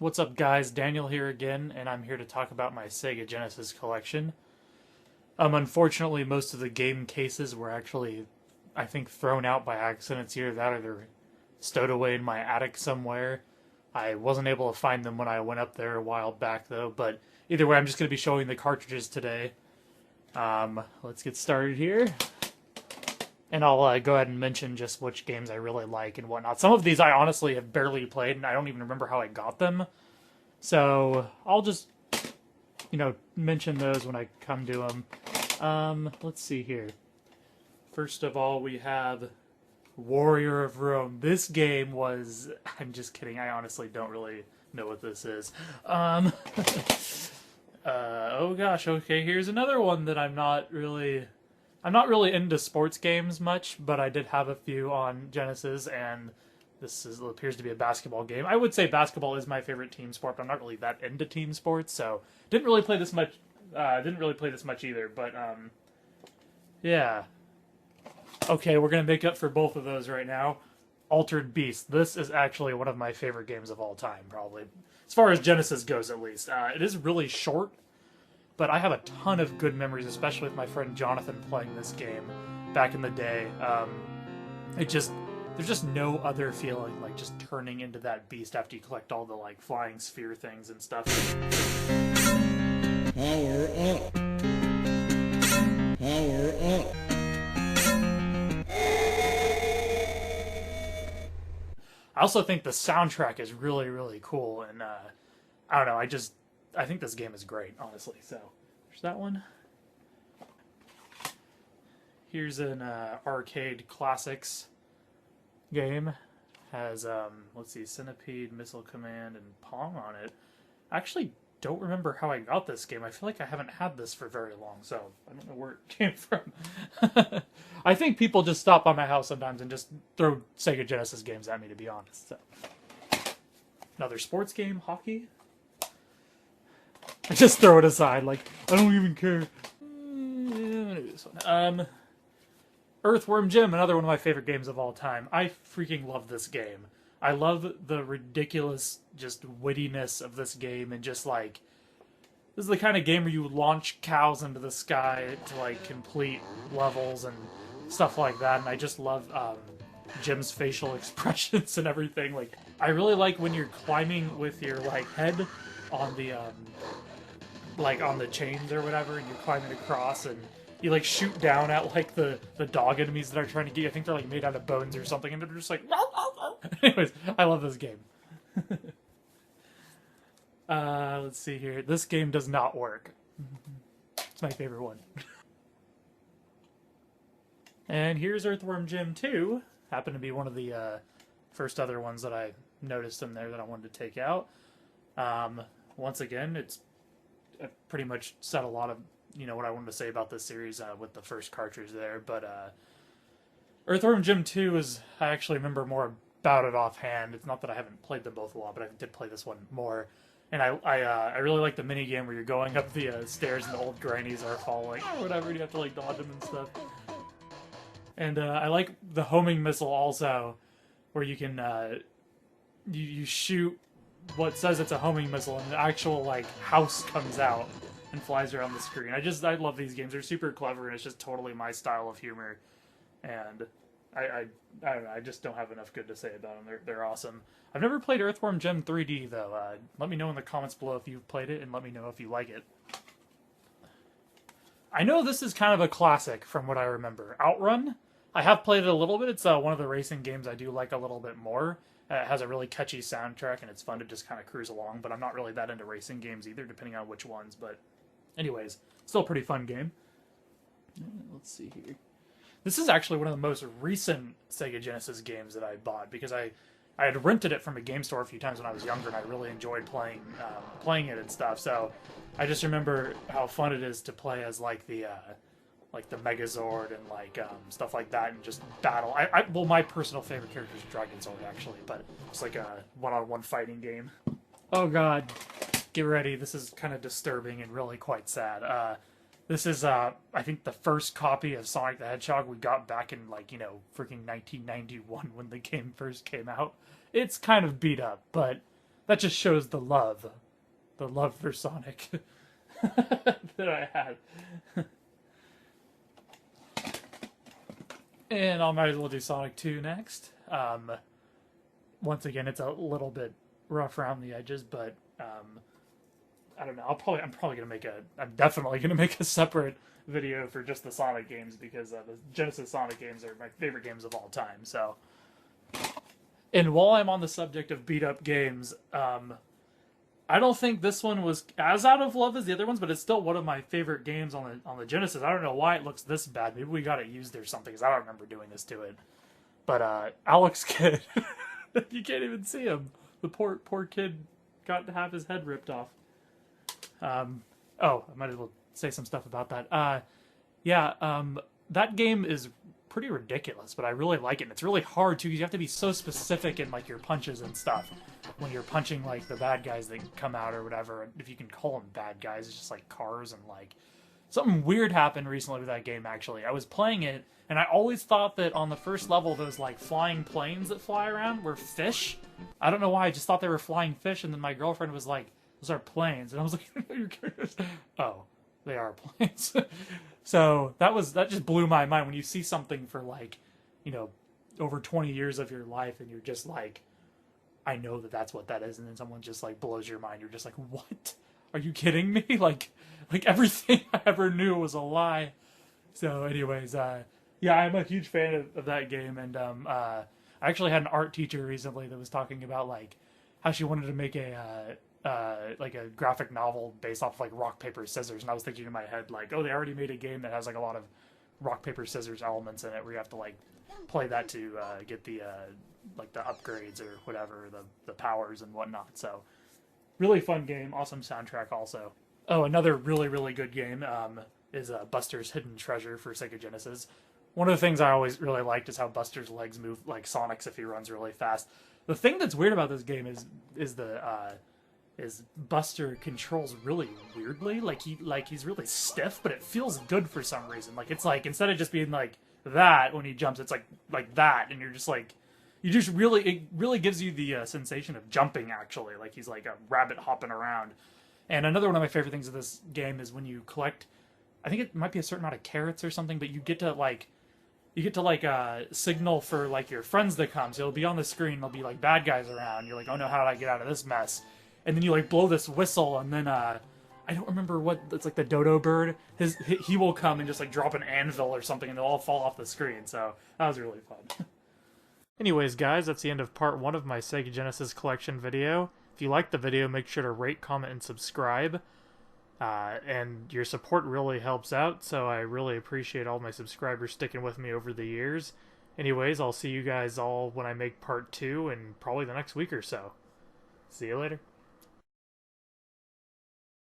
What's up, guys? Daniel here again, and I'm here to talk about my Sega Genesis collection. Unfortunately, most of the game cases were actually, I think, thrown out by accident. It's either that or they're stowed away in my attic somewhere. I wasn't able to find them when I went up there a while back, though, but either way, I'm just going to be showing the cartridges today. Let's get started here. And I'll go ahead and mention just which games I really like and whatnot. Some of these I honestly have barely played, and I don't even remember how I got them. So I'll just, mention those when I come to them. Let's see here. First of all, we have Warrior of Rome. This game was... I'm just kidding. I honestly don't really know what this is. Oh gosh, okay, here's another one that I'm not really into sports games much, but I did have a few on Genesis, and appears to be a basketball game. I would say basketball is my favorite team sport, but I'm not really that into team sports, so didn't really play this much. Didn't really play this much either, but yeah. Okay, we're gonna make up for both of those right now. Altered Beast. This is actually one of my favorite games of all time, probably as far as Genesis goes, at least. It is really short, but I have a ton of good memories, especially with my friend Jonathan playing this game back in the day. There's just no other feeling like just turning into that beast after you collect all the like flying sphere things and stuff. Power up. Power up. I also think the soundtrack is really, really cool, and I don't know, I think this game is great, honestly. So, there's that one. Here's an arcade classics game. Has, let's see, Centipede, Missile Command, and Pong on it. I actually don't remember how I got this game. I feel like I haven't had this for very long, so I don't know where it came from. I think people just stop by my house sometimes and just throw Sega Genesis games at me, to be honest. So. Another sports game, hockey. I just throw it aside, like, I don't even care. This one. Earthworm Jim, another one of my favorite games of all time. I freaking love this game. I love the ridiculous, just wittiness of this game, and just like, this is the kind of game where you launch cows into the sky to like complete levels and stuff like that. And I just love Jim's facial expressions and everything. Like, I really like when you're climbing with your like head on the like on the chains or whatever, and you're climbing across, and you like shoot down at like the dog enemies that are trying to get you. I think they're like made out of bones or something, and they're just like. Anyways, I love this game. Let's see here. This game does not work. It's my favorite one. And here's Earthworm Jim 2. Happened to be one of the first other ones that I noticed in there that I wanted to take out. Once again, I pretty much said a lot of what I wanted to say about this series with the first cartridge there, but Earthworm Jim 2 is, I actually remember more about it offhand. It's not that I haven't played them both a lot, but I did play this one more. And I really like the mini game where you're going up the stairs and the old grannies are falling or whatever, and you have to like dodge them and stuff. And I like the homing missile also, where you can you shoot what says it's a homing missile, and the actual like house comes out and flies around the screen. I love these games. They're super clever, and it's just totally my style of humor. And I don't know, I just don't have enough good to say about them. They're awesome. I've never played Earthworm Jim 3D, though. Let me know in the comments below if you've played it, and let me know if you like it. I know this is kind of a classic from what I remember. Outrun? I have played it a little bit. It's one of the racing games I do like a little bit more. It has a really catchy soundtrack, and it's fun to just kind of cruise along, but I'm not really that into racing games either, depending on which ones. But anyways, still a pretty fun game. Let's see here. This is actually one of the most recent Sega Genesis games that I bought, because I had rented it from a game store a few times when I was younger, and I really enjoyed playing it and stuff. So I just remember how fun it is to play as like the Megazord and like stuff like that, and just battle. Well, my personal favorite character is Dragon Sword, actually, but it's like a one-on-one fighting game. Oh god, get ready. This is kind of disturbing and really quite sad. This is, I think, the first copy of Sonic the Hedgehog we got back in, like, freaking 1991 when the game first came out. It's kind of beat up, but that just shows the love for Sonic that I had. And I might as well do Sonic 2 next. Once again, it's a little bit rough around the edges, but I don't know. I'm definitely gonna make a separate video for just the Sonic games because the Genesis Sonic games are my favorite games of all time. So, and while I'm on the subject of beat up games, I don't think this one was as out of love as the other ones, but it's still one of my favorite games on the Genesis. I don't know why it looks this bad. Maybe we got it used or something, because I don't remember doing this to it. But Alex Kidd, you can't even see him. The poor kid got to have his head ripped off. I might as well say some stuff about that. That game is pretty ridiculous, but I really like it. And it's really hard too, because you have to be so specific in like your punches and stuff when you're punching like the bad guys that come out or whatever. And if you can call them bad guys, it's just like cars. And like something weird happened recently with that game. Actually, I was playing it, and I always thought that on the first level those like flying planes that fly around were fish. I don't know why. I just thought they were flying fish, and then my girlfriend was like, "Those are planes," and I was like, "You're curious?" Oh, they are planes. So that just blew my mind when you see something for like, over 20 years of your life, and you're just like, I know that's what that is, and then someone just like blows your mind. You're just like, what? Are you kidding me? Like everything I ever knew was a lie. So anyways, I'm a huge fan of that game, and I actually had an art teacher recently that was talking about like how she wanted to make a graphic novel based off like rock paper scissors, and I was thinking in my head like, oh, they already made a game that has like a lot of rock paper scissors elements in it where you have to like play that to get the like the upgrades or whatever, the powers and whatnot. So really fun game, awesome soundtrack also. Oh, another really good game is Buster's Hidden Treasure for Sega Genesis. One of the things I always really liked is how Buster's legs move like Sonic's if he runs really fast. The thing that's weird about this game is Buster controls really weirdly. He's really stiff, but it feels good for some reason. Like it's like instead of just being like that when he jumps, it's like that, and you're just like it really gives you the sensation of jumping actually. Like he's like a rabbit hopping around. And another one of my favorite things of this game is when you collect, I think it might be a certain amount of carrots or something, but you get to signal for like your friends to come. So it'll be on the screen, there'll be like bad guys around. You're like, oh no, how did I get out of this mess? And then you like blow this whistle, and then I don't remember what it's like the dodo bird. He will come and just like drop an anvil or something, and they'll all fall off the screen. So that was really fun. Anyways, guys, that's the end of part 1 of my Sega Genesis collection video. If you liked the video, make sure to rate, comment, and subscribe. And your support really helps out, so I really appreciate all my subscribers sticking with me over the years. Anyways, I'll see you guys all when I make part 2 in probably the next week or so. See you later.